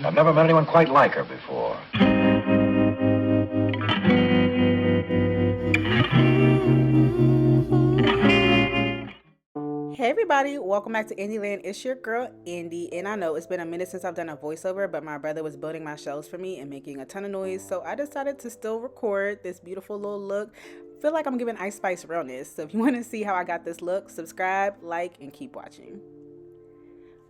I've never met anyone quite like her before. Hey everybody, welcome back to Indie Land. It's your girl Indie, and I know it's been a minute since I've done a voiceover, but my brother was building my shelves for me and making a ton of noise, so I decided to still record this beautiful little look. Feel like I'm giving Ice Spice realness, so if you want to see how I got this look, subscribe, like, and keep watching.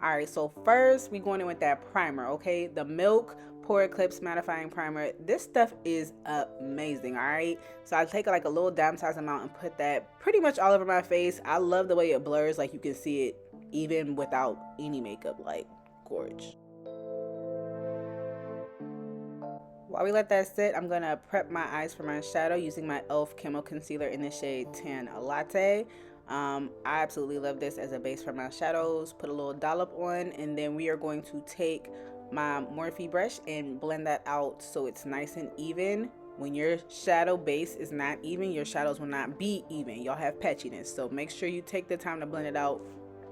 Alright, so first we going in with that primer, okay? The Milk Pore Eclipse Mattifying Primer. This stuff is amazing, alright? So I take like a little dime size amount and put that pretty much all over my face. I love the way it blurs, like you can see it even without any makeup, like gorge. While we let that sit, I'm gonna prep my eyes for my shadow using my e.l.f. Camo Concealer in the shade Tan Latte. I absolutely love this as a base for my shadows. Put a little dollop on, and then we are going to take my Morphe brush and blend that out so it's nice and even. When your shadow base is not even, your shadows will not be even. Y'all have patchiness, so make sure you take the time to blend it out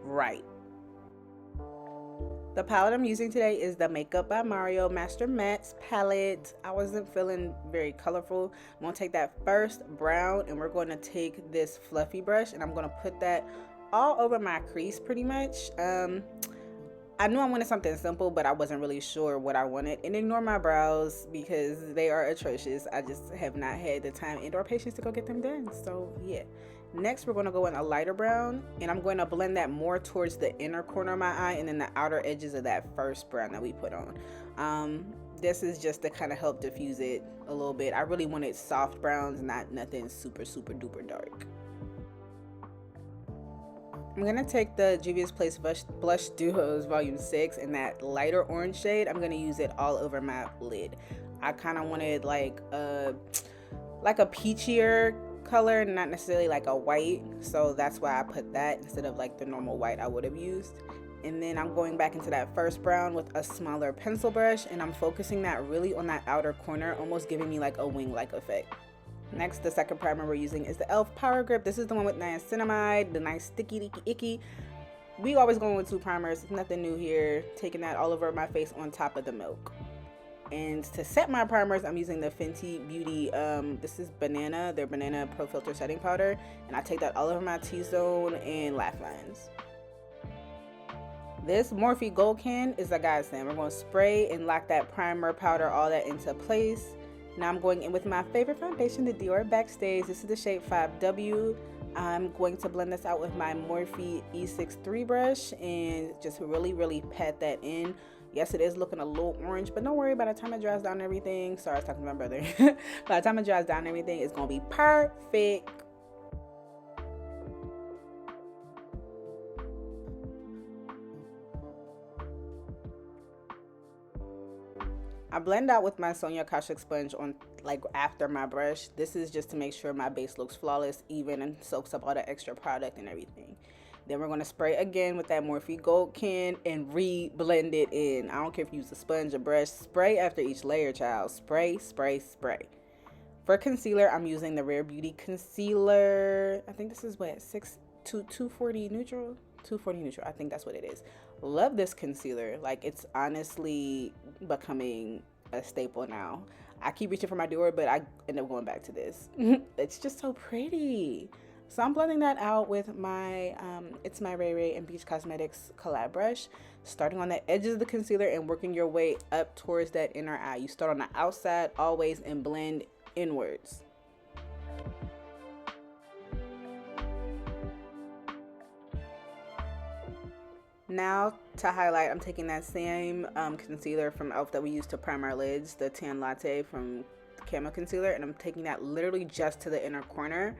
right. The palette I'm using today is the Makeup by Mario Master Mattes palette. I wasn't feeling very colorful. I'm going to take that first brown, and we're going to take this fluffy brush, and I'm going to put that all over my crease pretty much. I knew I wanted something simple, but I wasn't really sure what I wanted. And ignore my brows because they are atrocious. I just have not had the time and or patience to go get them done. So yeah. Next, we're going to go in a lighter brown, and I'm going to blend that more towards the inner corner of my eye and then the outer edges of that first brown that we put on. This is just to kind of help diffuse it a little bit. I really wanted soft browns, not nothing super duper dark. I'm going to take the Juvia's Place Blush Duos Volume 6 in that lighter orange shade. I'm going to use it all over my lid. I kind of wanted like a peachier color, not necessarily like a white, so that's why I put that instead of like the normal white I would have used. And then I'm going back into that first brown with a smaller pencil brush, and I'm focusing that really on that outer corner, almost giving me like a wing-like effect. Next, the second primer we're using is the e.l.f. Power Grip. This is the one with niacinamide, the nice sticky icky. We always going with two primers, nothing new here. Taking that all over my face on top of the Milk. And to set my primers, I'm using the Fenty Beauty, this is their Banana Pro Filt'r setting powder, and I take that all over my T-zone and laugh lines. This Morphe Gold Can is a godsend. We're going to spray and lock that primer, powder, all that into place. Now I'm going in with my favorite foundation, the Dior Backstage. This is the shade 5W. I'm going to blend this out with my Morphe E63 brush and just really pat that in. Yes, it is looking a little orange, but don't worry, by the time it dries down everything, sorry, I was talking to my brother. By the time it dries down everything, it's going to be perfect. I blend out with my Sonia Kashuk sponge on like after my brush. This is just to make sure my base looks flawless, even, and soaks up all the extra product and everything. Then we're going to spray again with that Morphe Gold Can and re-blend it in. I don't care if you use a sponge or brush. Spray after each layer, child. Spray. For concealer, I'm using the Rare Beauty Concealer. I think this is what, 240 neutral? 240 neutral. I think that's what it is. Love this concealer. Like, it's honestly becoming a staple now. I keep reaching for my Dior, but I end up going back to this. It's just so pretty. So I'm blending that out with my It's My Ray Ray and Beach Cosmetics collab brush, starting on the edges of the concealer and working your way up towards that inner eye. You start on the outside always and blend inwards. Now to highlight, I'm taking that same concealer from e.l.f. that we used to prime our lids, the Tan Latte from Camo Concealer, and I'm taking that literally just to the inner corner.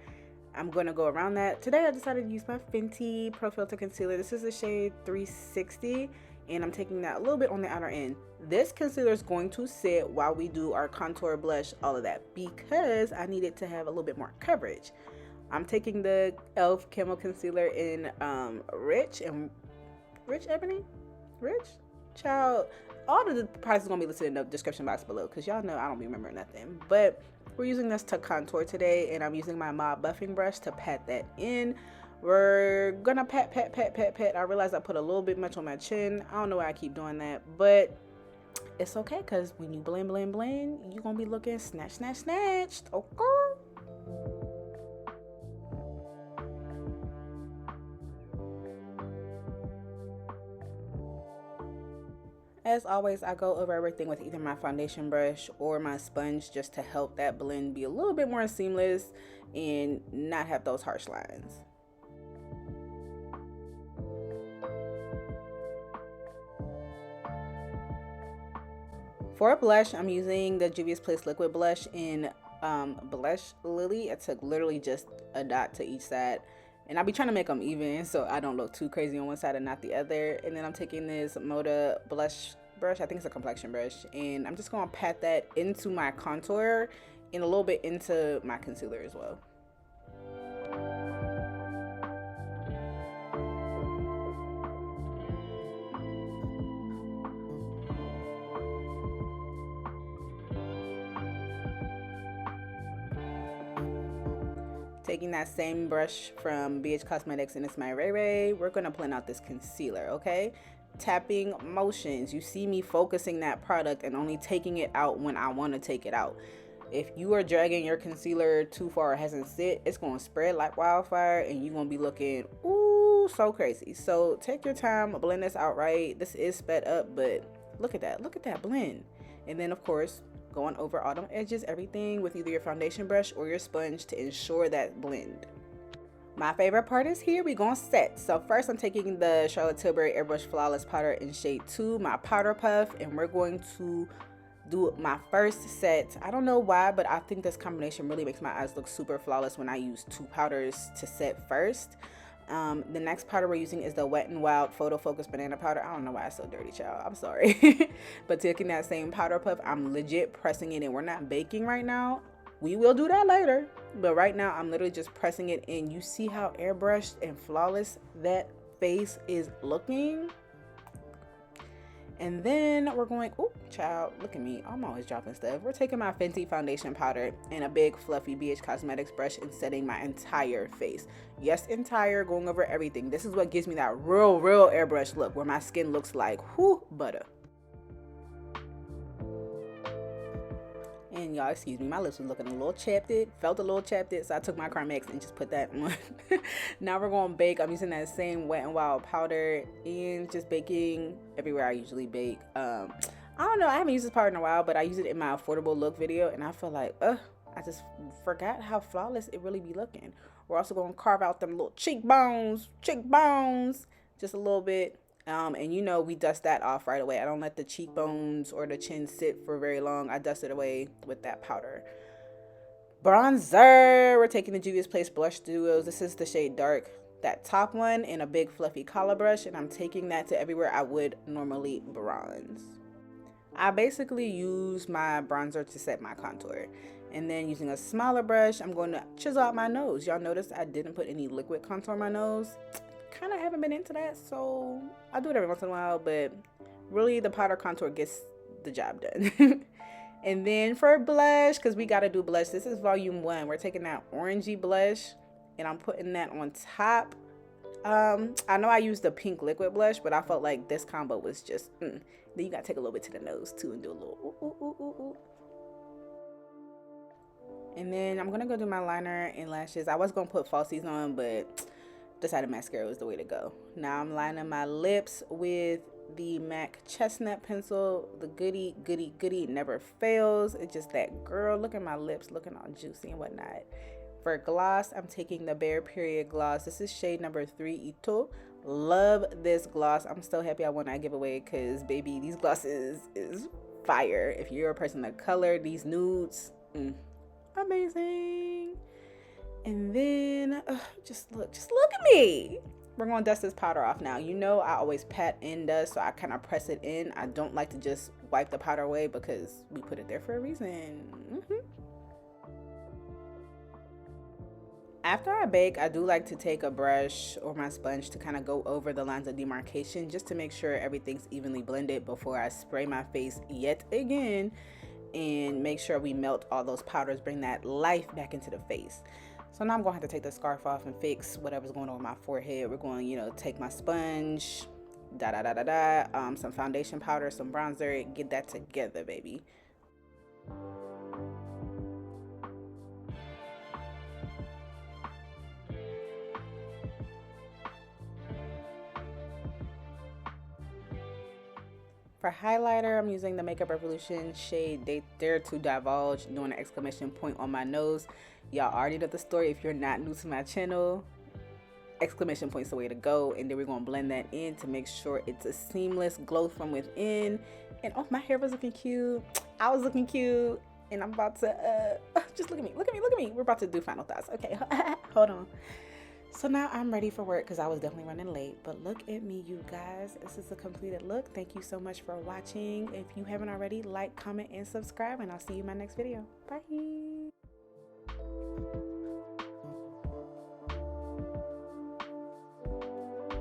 I'm going to go around that. Today I decided to use my Fenty Pro Filt'r concealer. This is the shade 360, and I'm taking that a little bit on the outer end. This concealer is going to sit while we do our contour, blush, all of that, because I need it to have a little bit more coverage. I'm taking the e.l.f. Camo Concealer in Rich Ebony? Rich? Child, all of the products are going to be listed in the description box below, because y'all know I don't remember nothing. But we're using this to contour today, and I'm using my Mob buffing brush to pat that in. We're gonna pat. I realized I put a little bit much on my chin. I don't know why I keep doing that, but it's okay, because when you blend, you're gonna be looking snatched. Okay. As always, I go over everything with either my foundation brush or my sponge just to help that blend be a little bit more seamless and not have those harsh lines. For a blush, I'm using the Juvia's Place Liquid Blush in Blush Lily. I took literally just a dot to each side. And I'll be trying to make them even so I don't look too crazy on one side and not the other. And then I'm taking this Moda blush brush, I think it's a complexion brush, and I'm just going to pat that into my contour and a little bit into my concealer as well. Taking that same brush from BH Cosmetics, and it's my Ray Ray, we're going to blend out this concealer, okay? Tapping motions. You see me focusing that product and only taking it out when I want to take it out. If you are dragging your concealer too far or hasn't set, it's going to spread like wildfire and you're going to be looking, ooh, so crazy. So take your time, blend this out right. This is sped up, but look at that blend. And then of course, going over all them edges, everything with either your foundation brush or your sponge to ensure that blend. My favorite part is here, we gonna set. So first I'm taking the Charlotte Tilbury Airbrush Flawless Powder in shade 2, my powder puff, and we're going to do my first set. I don't know why, but I think this combination really makes my eyes look super flawless when I use 2 powders to set first. The next powder we're using is the Wet n Wild Photofocus Banana Powder. I don't know why it's so dirty, child. I'm sorry. But taking that same powder puff, I'm legit pressing it in. We're not baking right now. We will do that later. But right now, I'm literally just pressing it in. You see how airbrushed and flawless that face is looking? And then we're going, oh, child, look at me. I'm always dropping stuff. We're taking my Fenty foundation powder and a big fluffy BH Cosmetics brush and setting my entire face. Yes, entire, going over everything. This is what gives me that real airbrush look where my skin looks like, whoo, butter. And y'all, excuse me, my lips was looking a little chapped, felt a little chapped, so I took my Carmex and just put that on. Now we're going to bake. I'm using that same Wet n Wild powder and just baking everywhere I usually bake. I don't know, I haven't used this powder in a while, but I use it in my affordable look video, and I feel like, I just forgot how flawless it really be looking. We're also going to carve out them little cheekbones, just a little bit. And you know, we dust that off right away. I don't let the cheekbones or the chin sit for very long. I dust it away with that powder. Bronzer. We're taking the Juvia's Place Blush Duos. This is the shade Dark. That top one in a big fluffy collar brush. And I'm taking that to everywhere I would normally bronze. I basically use my bronzer to set my contour. And then using a smaller brush, I'm going to chisel out my nose. Y'all notice I didn't put any liquid contour on my nose. Kind of haven't been into that, so I do it every once in a while, but really the powder contour gets the job done. And then for blush, because we got to do blush, this is volume 1. We're taking that orangey blush and I'm putting that on top. I know I used the pink liquid blush, but I felt like this combo was just then you got to take a little bit to the nose too and do a little ooh. And then I'm gonna go do my liner and lashes. I was gonna put falsies on, but decided mascara was the way to go. Now I'm lining my lips with the MAC Chestnut pencil. The goody never fails. It's just that girl. Look at my lips looking all juicy and whatnot. For gloss, I'm taking the Bare Period gloss. This is shade number 3 Ito. Love this gloss. I'm so happy I won that giveaway because baby, these glosses is fire. If you're a person of color, these nudes, amazing. And then just look at me. We're gonna dust this powder off now. You know I always pat in dust, so I kind of press it in. I don't like to just wipe the powder away because we put it there for a reason. After I bake, I do like to take a brush or my sponge to kind of go over the lines of demarcation just to make sure everything's evenly blended before I spray my face yet again and make sure we melt all those powders, bring that life back into the face. So now I'm going to have to take the scarf off and fix whatever's going on with my forehead. We're going to, take my sponge, some foundation powder, some bronzer. Get that together, baby. For highlighter, I'm using the Makeup Revolution shade Dare to Divulge, doing an exclamation point on my nose. Y'all already know the story if you're not new to my channel. Exclamation point's the way to go. And then we're gonna blend that in to make sure it's a seamless glow from within. And oh, my hair was looking cute. I was looking cute. And I'm about to just look at me, look at me, look at me. We're about to do final thoughts. Okay, hold on. So now I'm ready for work because I was definitely running late. But look at me, you guys. This is a completed look. Thank you so much for watching. If you haven't already, like, comment, and subscribe. And I'll see you in my next video. Bye.